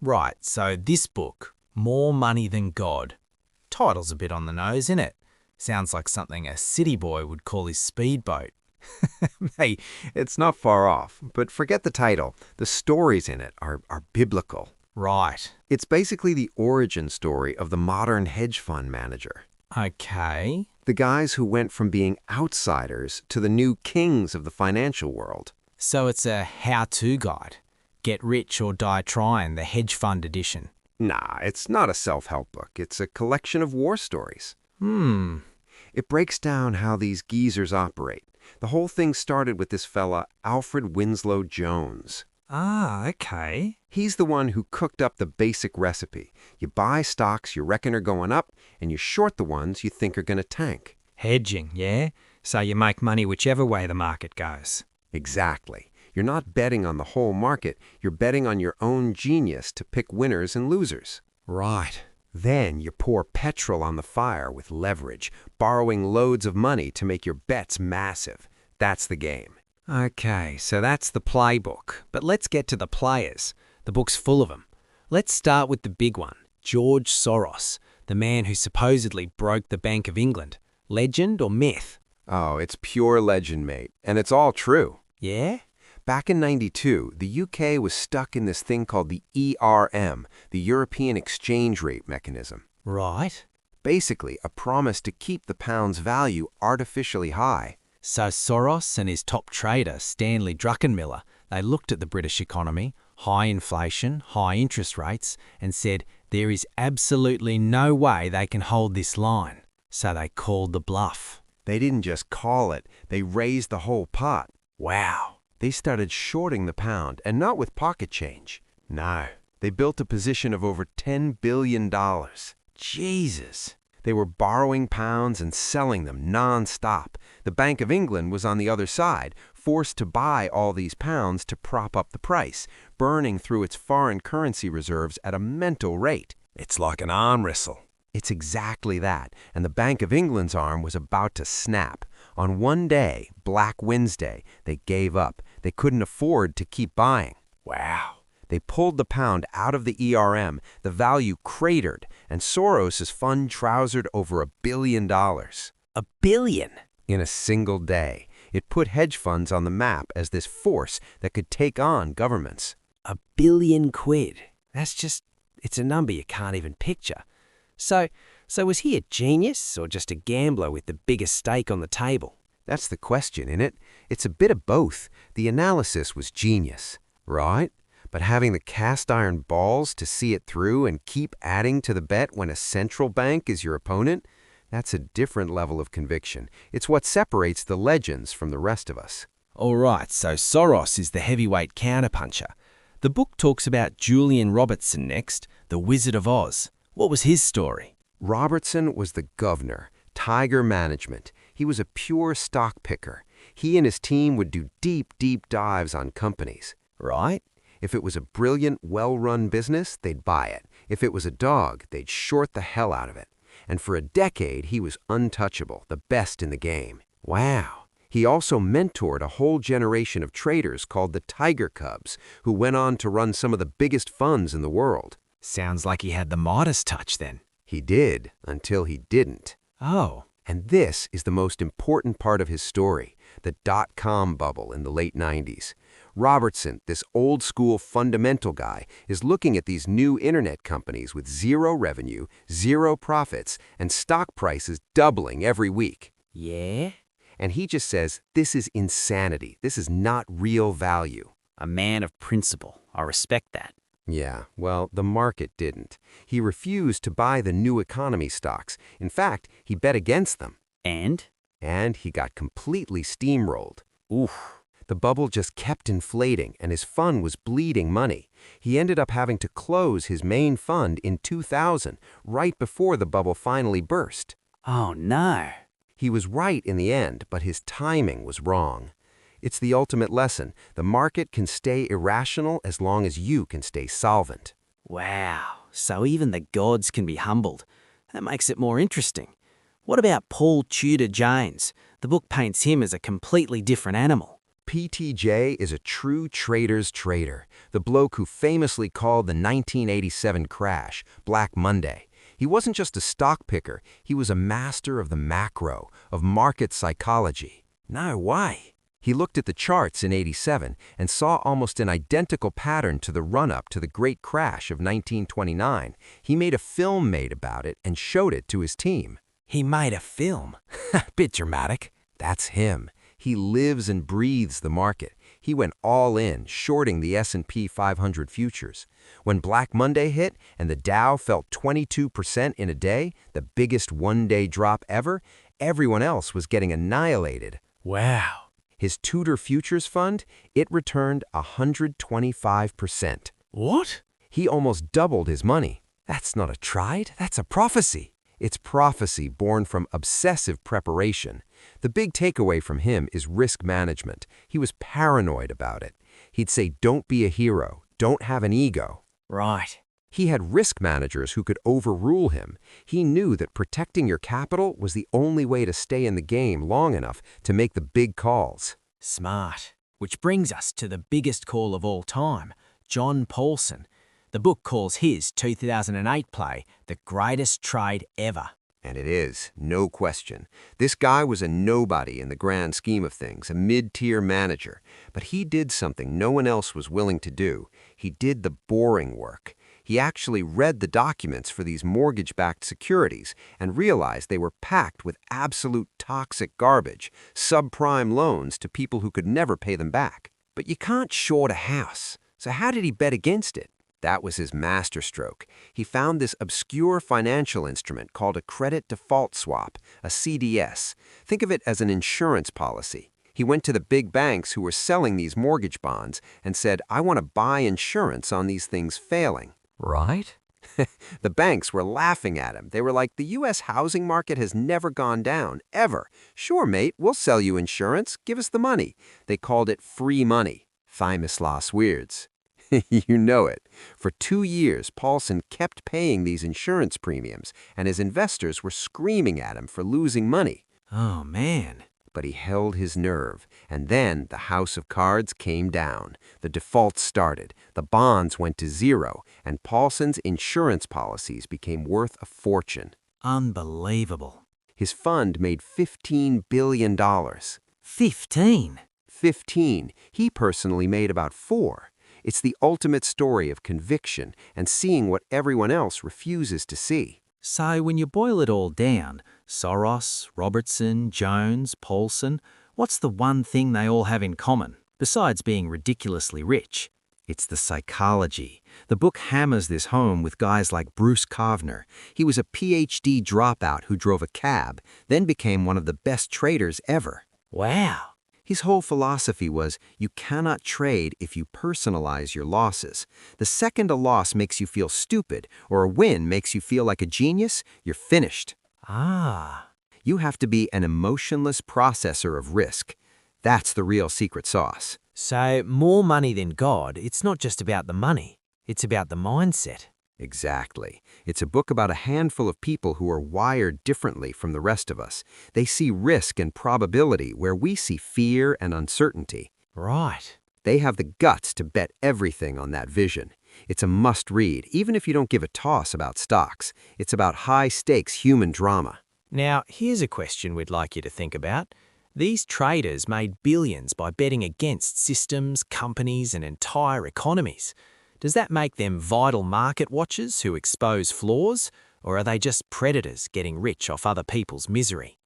Right, so this book, More Money Than God. Title's a bit on the nose, innit? Sounds like something a city boy would call his speedboat. Hey, it's not far off, but forget the title. The stories in it are biblical. Right. It's basically the origin story of the modern hedge fund manager. Okay. The guys who went from being outsiders to the new kings of the financial world. So it's a how-to guide. Get rich or die trying, the hedge fund edition. Nah, it's not a self-help book. It's a collection of war stories. It breaks down how these geezers operate. The whole thing started with this fella, Alfred Winslow Jones. Ah, okay. He's the one who cooked up the basic recipe. You buy stocks you reckon are going up, and you short the ones you think are going to tank. Hedging, yeah? So you make money whichever way the market goes. Exactly. You're not betting on the whole market. You're betting on your own genius to pick winners and losers. Right. Then you pour petrol on the fire with leverage, borrowing loads of money to make your bets massive. That's the game. Okay, so that's the playbook. But let's get to the players. The book's full of them. Let's start with the big one, George Soros, the man who supposedly broke the Bank of England. Legend or myth? Oh, it's pure legend, mate. And it's all true. Yeah? Back in '92, the UK was stuck in this thing called the ERM, the European Exchange Rate Mechanism. Right. Basically, a promise to keep the pound's value artificially high. So Soros and his top trader, Stanley Druckenmiller, they looked at the British economy, high inflation, high interest rates, and said there is absolutely no way they can hold this line. So they called the bluff. They didn't just call it, they raised the whole pot. Wow. They started shorting the pound, and not with pocket change. No, they built a position of over $10 billion. Jesus. They were borrowing pounds and selling them non-stop. The Bank of England was on the other side, forced to buy all these pounds to prop up the price, burning through its foreign currency reserves at a mental rate. It's like an arm wrestle. It's exactly that, and the Bank of England's arm was about to snap. On one day, Black Wednesday, they gave up. They couldn't afford to keep buying. Wow. They pulled the pound out of the ERM, the value cratered, and Soros's fund trousered over $1 billion. $1 billion? In a single day. It put hedge funds on the map as this force that could take on governments. £1 billion. It's a number you can't even picture. So was he a genius or just a gambler with the biggest stake on the table? That's the question, innit? It's a bit of both. The analysis was genius, right? But having the cast iron balls to see it through and keep adding to the bet when a central bank is your opponent, that's a different level of conviction. It's what separates the legends from the rest of us. All right, so Soros is the heavyweight counterpuncher. The book talks about Julian Robertson next, the Wizard of Oz. What was his story? Robertson was the governor, Tiger Management. He was a pure stock picker. He and his team would do deep dives on companies. Right? If it was a brilliant, well-run business, they'd buy it. If it was a dog, they'd short the hell out of it. And for a decade, he was untouchable, the best in the game. Wow. He also mentored a whole generation of traders called the Tiger Cubs, who went on to run some of the biggest funds in the world. Sounds like he had the Midas touch then. He did, until he didn't. Oh. And this is the most important part of his story, the dot-com bubble in the late 90s. Robertson, this old-school fundamental guy, is looking at these new internet companies with zero revenue, zero profits, and stock prices doubling every week. Yeah? And he just says, this is insanity. This is not real value. A man of principle. I respect that. Yeah, well, the market didn't. He refused to buy the new economy stocks. In fact, he bet against them. And? And he got completely steamrolled. Oof. The bubble just kept inflating, and his fund was bleeding money. He ended up having to close his main fund in 2000, right before the bubble finally burst. Oh, no. He was right in the end, but his timing was wrong. It's the ultimate lesson. The market can stay irrational as long as you can stay solvent. Wow. So even the gods can be humbled. That makes it more interesting. What about Paul Tudor Jones? The book paints him as a completely different animal. PTJ is a true trader's trader, the bloke who famously called the 1987 crash Black Monday. He wasn't just a stock picker, he was a master of the macro, of market psychology. No way. He looked at the charts in '87 and saw almost an identical pattern to the run-up to the great crash of 1929. He made a film about it and showed it to his team. He made a film. Bit dramatic. That's him. He lives and breathes the market. He went all in, shorting the S&P 500 futures. When Black Monday hit and the Dow fell 22% in a day, the biggest one-day drop ever, everyone else was getting annihilated. Wow. His Tudor Futures Fund, it returned 125%. What? He almost doubled his money. That's not a trade, that's a prophecy. It's prophecy born from obsessive preparation. The big takeaway from him is risk management. He was paranoid about it. He'd say, don't be a hero, don't have an ego. Right. He had risk managers who could overrule him. He knew that protecting your capital was the only way to stay in the game long enough to make the big calls. Smart. Which brings us to the biggest call of all time, John Paulson. The book calls his 2008 play the greatest trade ever. And it is, no question. This guy was a nobody in the grand scheme of things, a mid-tier manager. But he did something no one else was willing to do. He did the boring work. He actually read the documents for these mortgage-backed securities and realized they were packed with absolute toxic garbage, subprime loans to people who could never pay them back. But you can't short a house. So how did he bet against it? That was his masterstroke. He found this obscure financial instrument called a credit default swap, a CDS. Think of it as an insurance policy. He went to the big banks who were selling these mortgage bonds and said, I want to buy insurance on these things failing. Right? The banks were laughing at him. They were like, the U.S. housing market has never gone down, ever. Sure, mate, we'll sell you insurance. Give us the money. They called it free money. Famous last words. You know it. For 2 years, Paulson kept paying these insurance premiums, and his investors were screaming at him for losing money. Oh, man. But he held his nerve, and then the house of cards came down. The default started, the bonds went to zero, and Paulson's insurance policies became worth a fortune. Unbelievable. His fund made $15 billion. 15? 15. He personally made about 4. It's the ultimate story of conviction and seeing what everyone else refuses to see. So when you boil it all down, Soros, Robertson, Jones, Paulson, what's the one thing they all have in common, besides being ridiculously rich? It's the psychology. The book hammers this home with guys like Bruce Kavner. He was a PhD dropout who drove a cab, then became one of the best traders ever. Wow. His whole philosophy was, you cannot trade if you personalize your losses. The second a loss makes you feel stupid or a win makes you feel like a genius, you're finished. Ah. You have to be an emotionless processor of risk. That's the real secret sauce. So more money than God, it's not just about the money. It's about the mindset. Exactly. It's a book about a handful of people who are wired differently from the rest of us. They see risk and probability where we see fear and uncertainty. Right. They have the guts to bet everything on that vision. It's a must-read, even if you don't give a toss about stocks. It's about high-stakes human drama. Now, here's a question we'd like you to think about. These traders made billions by betting against systems, companies, and entire economies. Does that make them vital market watchers who expose flaws, or are they just predators getting rich off other people's misery?